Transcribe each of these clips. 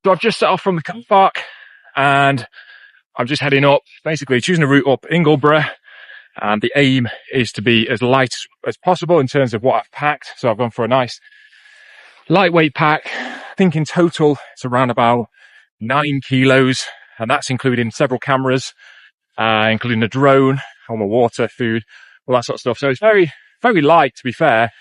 So I've just set off from the car park and I'm just heading up, basically choosing a route up Ingleborough. And the aim is to be as light as possible in terms of what I've packed. So I've gone for a nice lightweight pack. I think in total it's around about 9 kilos. And that's including several cameras, including a drone, all my water, food, all that sort of stuff. So it's very, very light, to be fair.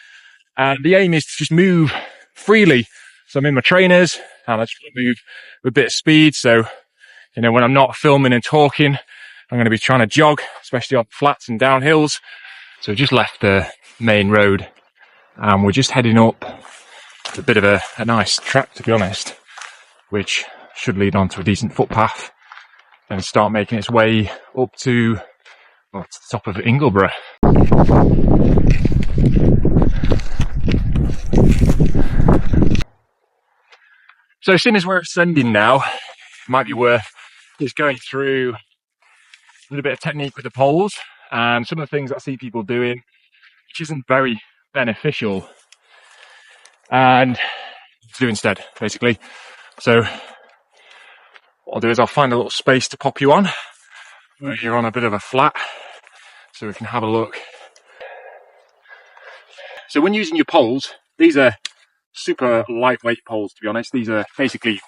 And the aim is to just move freely. So I'm in my trainers and I just move with a bit of speed. So, you know, when I'm not filming and talking, I'm going to be trying to jog, especially on flats and downhills. So we just left the main road and we're just heading up a bit of a nice track, to be honest, which should lead on to a decent footpath and start making its way up to, well, to the top of Ingleborough. So seeing as we're ascending now, it might be worth just going through a little bit of technique with the poles and some of the things I see people doing, which isn't very beneficial, and do instead, basically. So what I'll do is I'll find a little space to pop you on. You're on a bit of a flat, so we can have a look. So when using your poles, these are super lightweight poles, to be honest. These are basically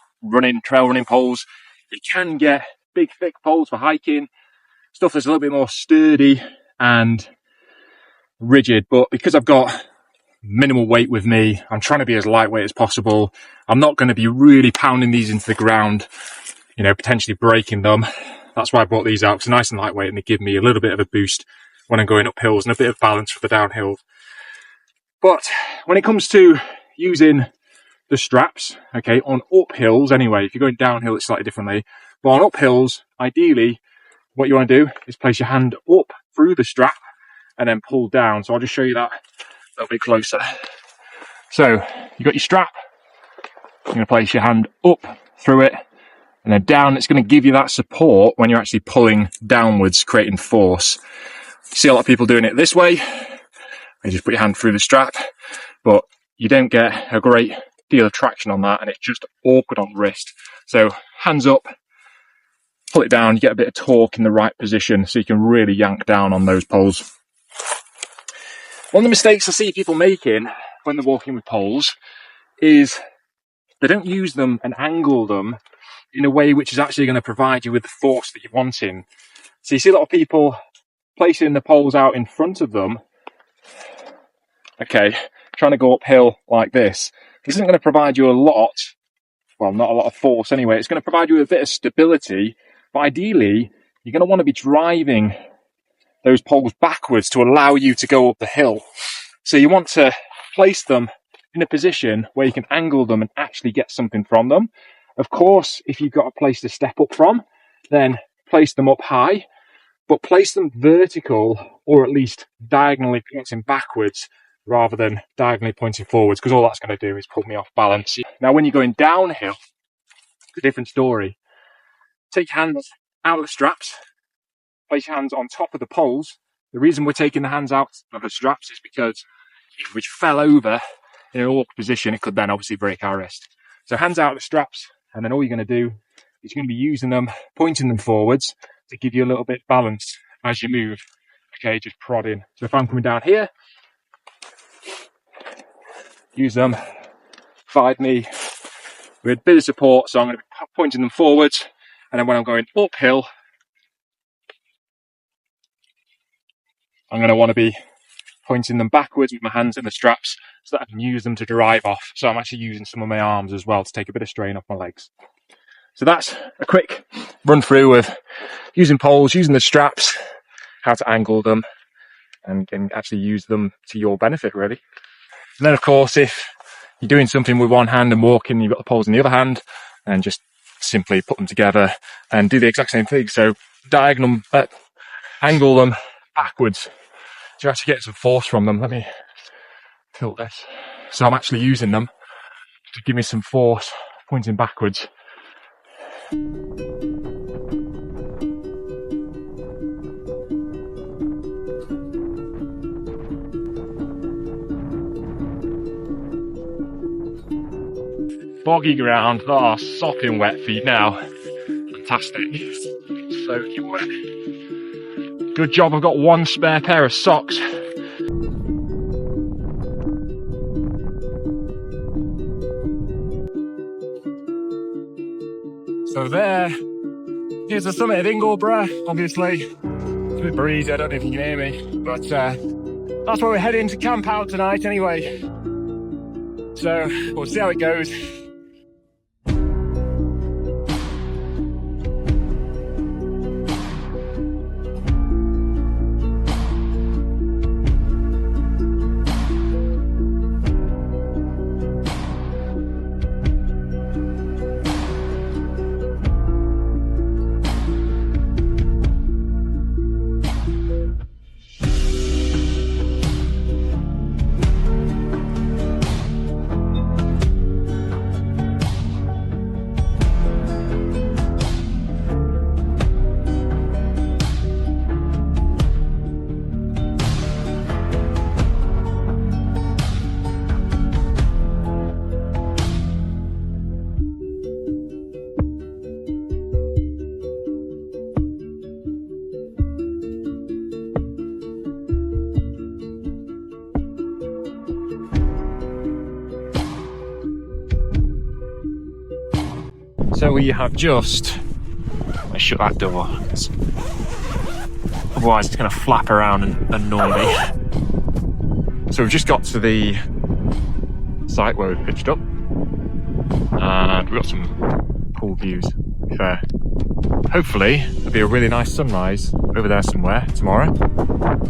trail running poles. You can get big, thick poles for hiking, stuff that's a little bit more sturdy and rigid. But because I've got minimal weight with me, I'm trying to be as lightweight as possible. I'm not going to be really pounding these into the ground, you know, potentially breaking them. That's why I brought these out, because they're nice and lightweight and they give me a little bit of a boost when I'm going up hills and a bit of balance for the downhill. But when it comes to using the straps, okay, on up hills anyway, if you're going downhill it's slightly differently, but on up hills, ideally what you want to do is place your hand up through the strap and then pull down. So I'll just show you that a little bit closer. So you've got your strap, you're going to place your hand up through it and then down. It's going to give you that support when you're actually pulling downwards, creating force. You see a lot of people doing it this way. You just put your hand through the strap, but you don't get a great deal of traction on that and it's just awkward on the wrist. So hands up, pull it down, you get a bit of torque in the right position so you can really yank down on those poles. One of the mistakes I see people making when they're walking with poles is they don't use them and angle them in a way which is actually going to provide you with the force that you're wanting. So you see a lot of people placing the poles out in front of them, okay, trying to go uphill like this. This isn't going to provide you a lot, well, not a lot of force anyway. It's going to provide you with a bit of stability, but ideally, you're going to want to be driving those poles backwards to allow you to go up the hill. So you want to place them in a position where you can angle them and actually get something from them. Of course, if you've got a place to step up from, then place them up high, but place them vertical or at least diagonally pointing backwards rather than diagonally pointing forwards, because all that's going to do is put me off balance. Now, when you're going downhill, it's a different story. Take your hands out of the straps, place your hands on top of the poles. The reason we're taking the hands out of the straps is because if we fell over in an awkward position, it could then obviously break our wrist. So hands out of the straps, and then all you're going to do is you're going to be using them, pointing them forwards to give you a little bit of balance as you move. Okay, just prodding. So if I'm coming down here, use them, provide me with a bit of support, so I'm going to be pointing them forwards, and then when I'm going uphill, I'm going to want to be pointing them backwards with my hands in the straps so that I can use them to drive off. So I'm actually using some of my arms as well to take a bit of strain off my legs. So that's a quick run through of using poles, using the straps, how to angle them, and actually use them to your benefit, really. And then, of course, if you're doing something with one hand and walking, you've got the poles in the other hand, and just simply put them together and do the exact same thing. So angle them backwards to actually get some force from them. Let me tilt this. So I'm actually using them to give me some force, pointing backwards. boggy ground. Oh, sopping wet feet now. Fantastic. Soaking wet. Good job I've got one spare pair of socks. So here's the summit of Ingleborough. Obviously, it's a bit breezy, I don't know if you can hear me, but that's where we're heading to camp out tonight anyway. So we'll see how it goes. So we have just, let's shut that door, otherwise it's going to flap around and annoy me. So we've just got to the site where we've pitched up, and we've got some cool views, to be fair. Hopefully there'll be a really nice sunrise over there somewhere tomorrow,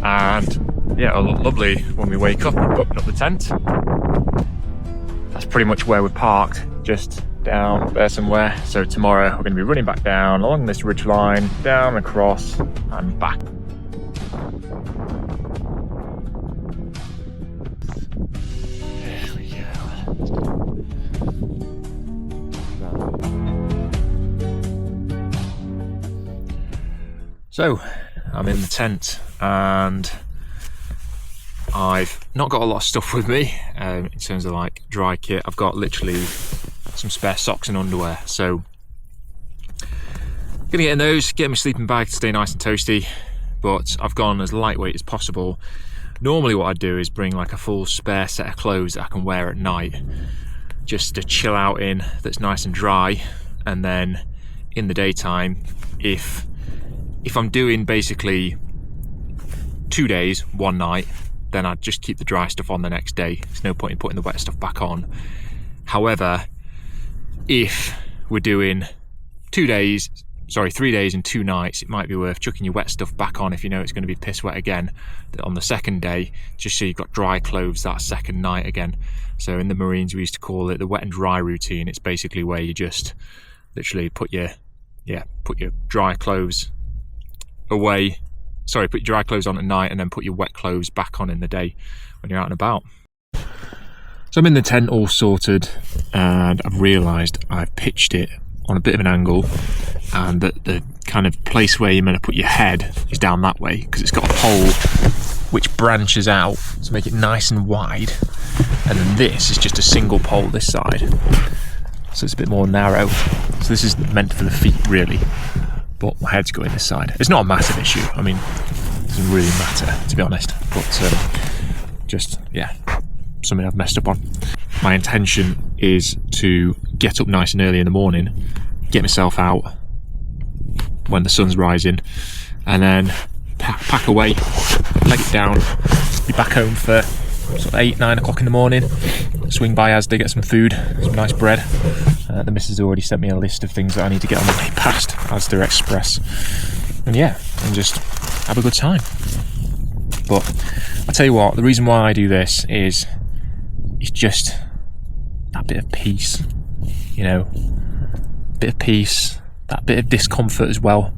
and yeah, it'll look lovely when we wake up and open up the tent. That's pretty much where we're parked, just down there somewhere. So tomorrow we're going to be running back down along this ridge line, down across and back. There we go. So I'm in the tent and I've not got a lot of stuff with me in terms of like dry kit. I've got literally some spare socks and underwear, so gonna get in those, get my sleeping bag to stay nice and toasty, but I've gone as lightweight as possible. Normally what I'd do is bring like a full spare set of clothes that I can wear at night just to chill out in, that's nice and dry, and then in the daytime, if I'm doing basically 2 days, 1 night, then I'd just keep the dry stuff on the next day. There's no point in putting the wet stuff back on. However, if we're doing 3 days and 2 nights, it might be worth chucking your wet stuff back on if you know it's going to be piss wet again on the second day, just so you've got dry clothes that second night again. So in the Marines we used to call it the wet and dry routine. It's basically where you just literally put your dry clothes away, put your dry clothes on at night and then put your wet clothes back on in the day when you're out and about. So I'm in the tent all sorted, and I've realised I've pitched it on a bit of an angle, and that the kind of place where you're meant to put your head is down that way, because it's got a pole which branches out to make it nice and wide, and then this is just a single pole this side, so it's a bit more narrow. So this is meant for the feet really, but my head's going this side. It's not a massive issue, I mean, it doesn't really matter to be honest, but just, yeah, something I've messed up on. My intention is to get up nice and early in the morning, get myself out when the sun's rising, and then pack away, leg it down, be back home for sort of 8, 9 o'clock in the morning, swing by Asda, get some food, some nice bread. The missus has already sent me a list of things that I need to get on the way past Asda Express, and yeah, and just have a good time. But I tell you what, the reason why I do this is it's just that bit of peace, you know, bit of peace, that bit of discomfort as well.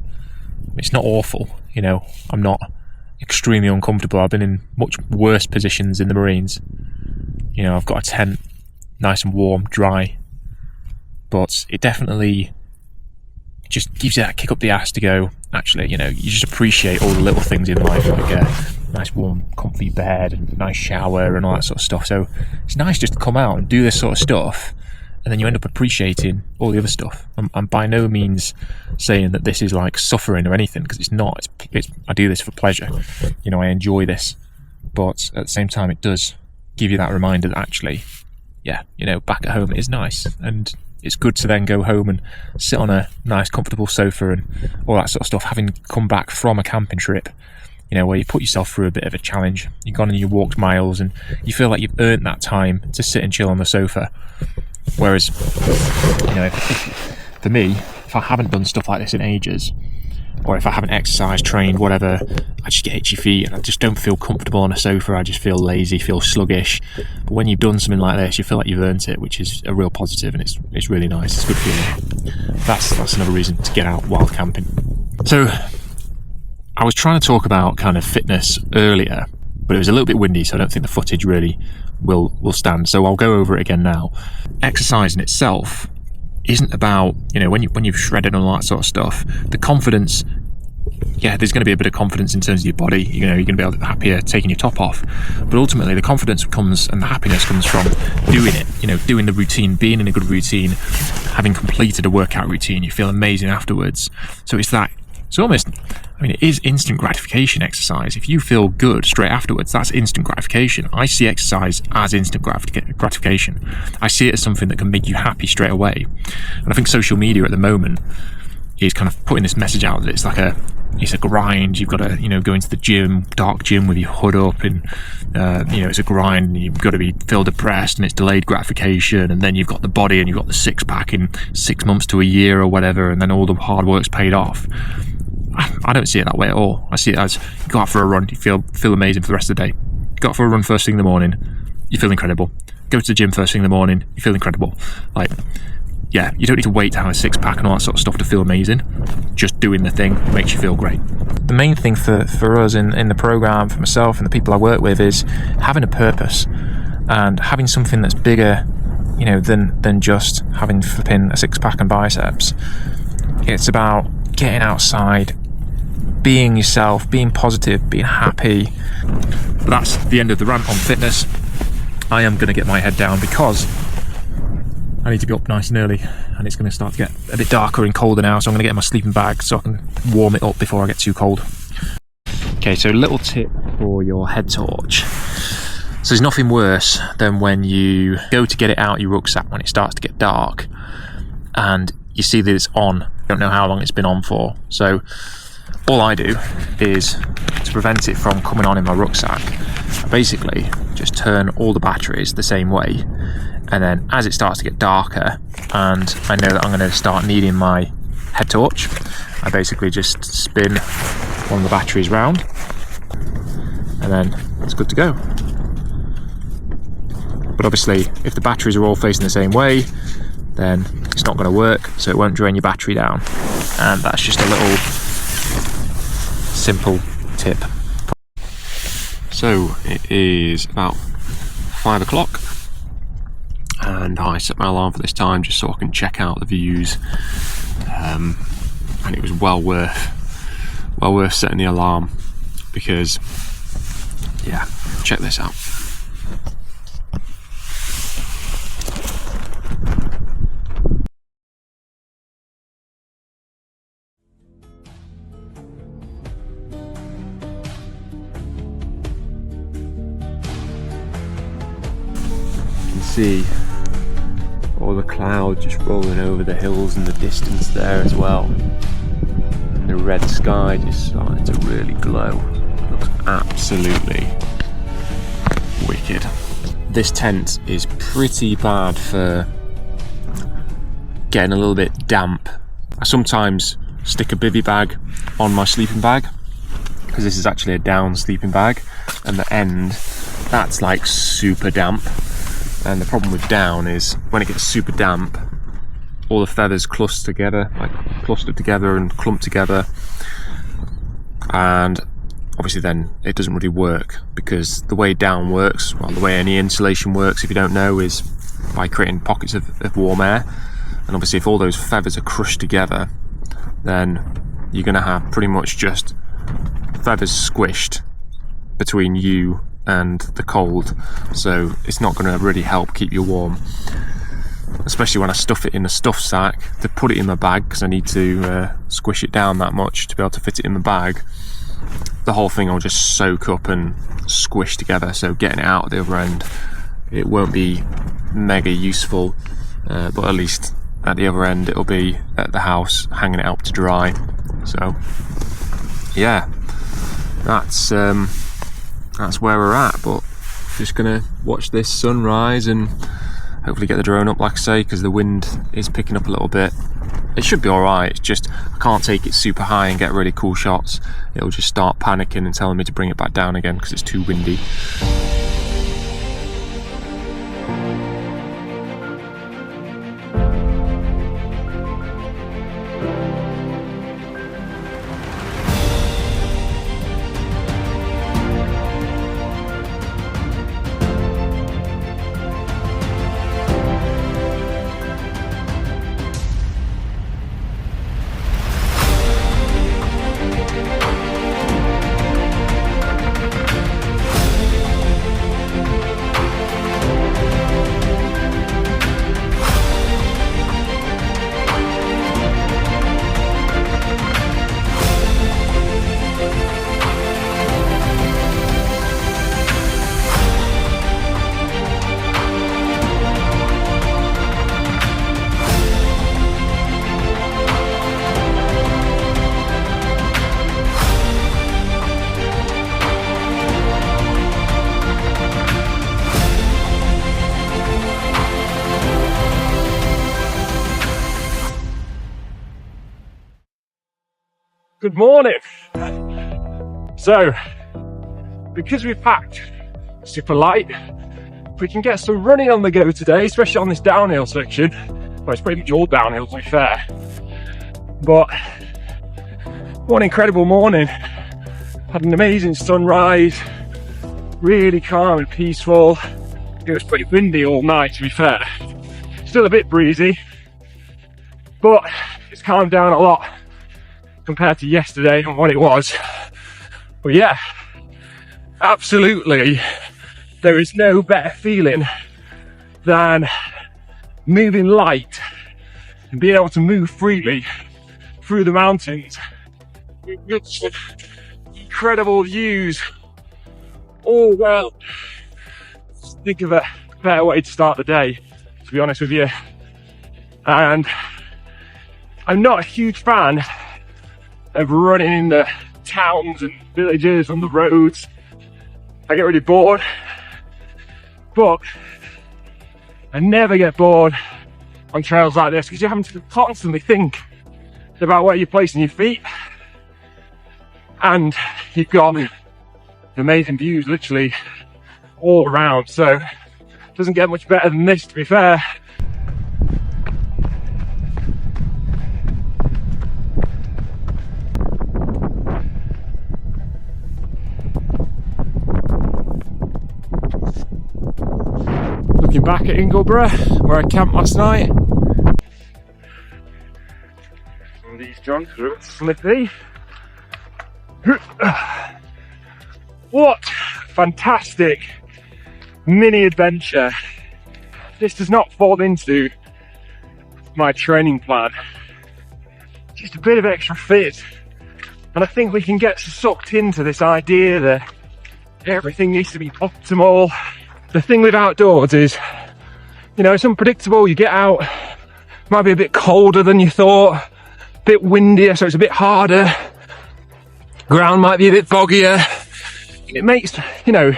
It's not awful, you know, I'm not extremely uncomfortable. I've been in much worse positions in the Marines. You know, I've got a tent, nice and warm, dry, but it definitely just gives you that kick up the ass to go, actually, you know, you just appreciate all the little things in life, like a nice warm comfy bed and nice shower and all that sort of stuff. So it's nice just to come out and do this sort of stuff and then you end up appreciating all the other stuff. I'm by no means saying that this is like suffering or anything, because it's not. I do this for pleasure. You know, I enjoy this, but at the same time, it does give you that reminder that actually, yeah, you know, back at home it is nice, and it's good to then go home and sit on a nice, comfortable sofa and all that sort of stuff, having come back from a camping trip. You know, where you put yourself through a bit of a challenge. You've gone and you walked miles, and you feel like you've earned that time to sit and chill on the sofa. Whereas, you know, for me, if I haven't done stuff like this in ages, or if I haven't exercised, trained, whatever, I just get itchy feet and I just don't feel comfortable on a sofa. I just feel lazy, feel sluggish. But when you've done something like this, you feel like you've earned it, which is a real positive, and it's really nice. It's a good feeling. That's another reason to get out while camping. So I was trying to talk about kind of fitness earlier, but it was a little bit windy, so I don't think the footage really will stand. So I'll go over it again now. Exercise in itself isn't about, you know, when you've shredded and all that sort of stuff, the confidence, yeah, there's going to be a bit of confidence in terms of your body. You know, you're going to be able to be happier taking your top off. But ultimately, the confidence comes and the happiness comes from doing it. You know, doing the routine, being in a good routine, having completed a workout routine. You feel amazing afterwards. So it's that. It's almost, I mean, it is instant gratification exercise. If you feel good straight afterwards, that's instant gratification. I see exercise as instant gratification. I see it as something that can make you happy straight away. And I think social media at the moment is kind of putting this message out that it's a grind. You've got to, you know, go into the gym, dark gym with your hood up, and you know, it's a grind, and you've got to feel depressed, and it's delayed gratification, and then you've got the body and you've got the six pack in 6 months to a year or whatever, and then all the hard work's paid off. I don't see it that way at all. I see it as, you go out for a run, you feel amazing for the rest of the day. Go out for a run first thing in the morning, you feel incredible. Go to the gym first thing in the morning, you feel incredible. Like, yeah, you don't need to wait to have a six pack and all that sort of stuff to feel amazing. Just doing the thing makes you feel great. The main thing for us in the program, for myself and the people I work with, is having a purpose and having something that's bigger, you know, than just having flipping a six pack and biceps. It's about getting outside, being yourself, being positive, being happy. But that's the end of the rant on fitness. I am going to get my head down because I need to be up nice and early, and it's going to start to get a bit darker and colder now, so I'm going to get in my sleeping bag so I can warm it up before I get too cold. Okay, so little tip for your head torch. So there's nothing worse than when you go to get it out of your rucksack when it starts to get dark and you see that it's on. You don't know how long it's been on for. So all I do is, to prevent it from coming on in my rucksack, I basically just turn all the batteries the same way, and then as it starts to get darker and I know that I'm going to start needing my head torch, I basically just spin one of the batteries round, and then it's good to go. But obviously, if the batteries are all facing the same way, then it's not going to work, so it won't drain your battery down. And that's just a little simple tip. So it is about 5 o'clock, and I set my alarm for this time just so I can check out the views, and it was well worth setting the alarm, because yeah, check this out. See all the clouds just rolling over the hills in the distance there as well, and the red sky just starting to really glow. It looks absolutely wicked. This tent is pretty bad for getting a little bit damp. I sometimes stick a bivy bag on my sleeping bag, because this is actually a down sleeping bag, and the end, that's like super damp. And the problem with down is when it gets super damp, all the feathers cluster together and clump together, and obviously then it doesn't really work, because the way down works, well, the way any insulation works, if you don't know, is by creating pockets of warm air. And obviously if all those feathers are crushed together, then you're going to have pretty much just feathers squished between you and the cold, so it's not going to really help keep you warm. especially when I stuff it in a stuff sack, to put it in my bag, because I need to squish it down that much to be able to fit it in my bag. The whole thing will just soak up and squish together, so getting it out at the other end, it won't be mega useful, but at least at the other end it'll be at the house hanging it out to dry. So yeah, that's where we're at. But just gonna watch this sunrise and hopefully get the drone up, like I say, because the wind is picking up a little bit. It should be alright, it's just I can't take it super high and get really cool shots. It'll just start panicking and telling me to bring it back down again because it's too windy. Good morning. So, because we've packed super light, we can get some running on the go today, especially on this downhill section. Well, it's pretty much all downhill, to be fair. But what an incredible morning. Had an amazing sunrise, really calm and peaceful. It was pretty windy all night, to be fair. Still a bit breezy, but it's calmed down a lot compared to yesterday and what it was. But yeah, absolutely, there is no better feeling than moving light and being able to move freely through the mountains. Incredible views all around. Think of a better way to start the day, to be honest with you. And I'm not a huge fan of running in the towns and villages on the roads. I get really bored, but I never get bored on trails like this because you're having to constantly think about where you're placing your feet, and you've got amazing views literally all around. So it doesn't get much better than this, to be fair. Looking back at Ingleborough, where I camped last night. Some of these joints are a bit slippy. What fantastic mini adventure. This does not fall into my training plan. Just a bit of extra fit. And I think we can get sucked into this idea that everything needs to be optimal. The thing with outdoors is, you know, it's unpredictable. You get out, it might be a bit colder than you thought, a bit windier, so it's a bit harder. Ground might be a bit boggier. It makes, you know,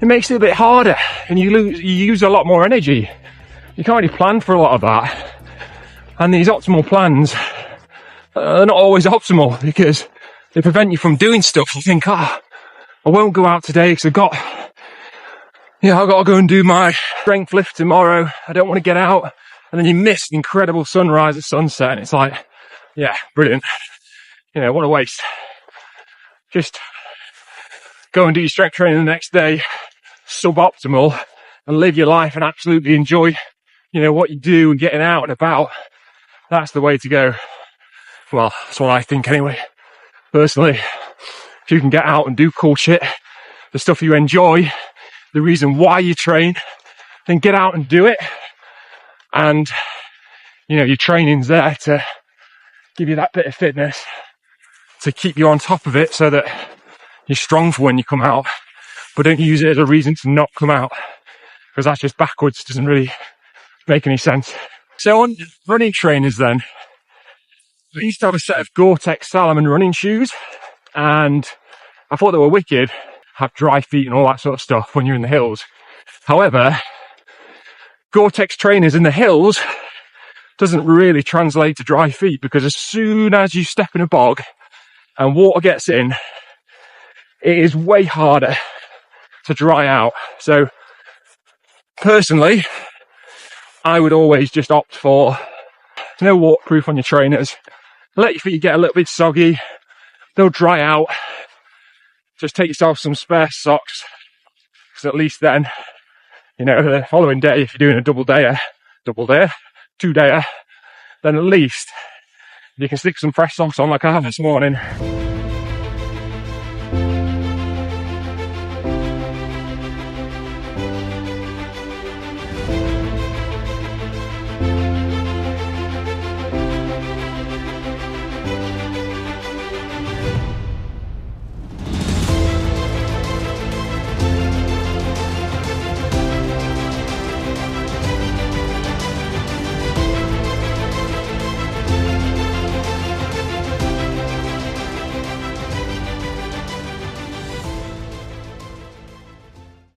it makes it a bit harder, and you use a lot more energy. You can't really plan for a lot of that. And these optimal plans are not always optimal because they prevent you from doing stuff. You think, I won't go out today because I've got to go and do my strength lift tomorrow. I don't want to get out. And then you miss the incredible sunrise at sunset. And it's like, yeah, brilliant. You know, what a waste. Just go and do your strength training the next day, suboptimal, and live your life and absolutely enjoy, you know, what you do and getting out and about. That's the way to go. Well, that's what I think anyway. Personally, if you can get out and do cool shit, the stuff you enjoy, the reason why you train, then get out and do it. And, you know, your training's there to give you that bit of fitness, to keep you on top of it so that you're strong for when you come out. But don't use it as a reason to not come out, because that's just backwards, doesn't really make any sense. So on running trainers then, I used to have a set of Gore-Tex Salomon running shoes, and I thought they were wicked, have dry feet and all that sort of stuff when you're in the hills. However, Gore-Tex trainers in the hills doesn't really translate to dry feet, because as soon as you step in a bog and water gets in, it is way harder to dry out. So personally, I would always just opt for no waterproof on your trainers. Let your feet get a little bit soggy, they'll dry out. Just take yourself some spare socks, because at least then, you know, the following day, if you're doing a two-dayer, then at least you can stick some fresh socks on like I have this morning.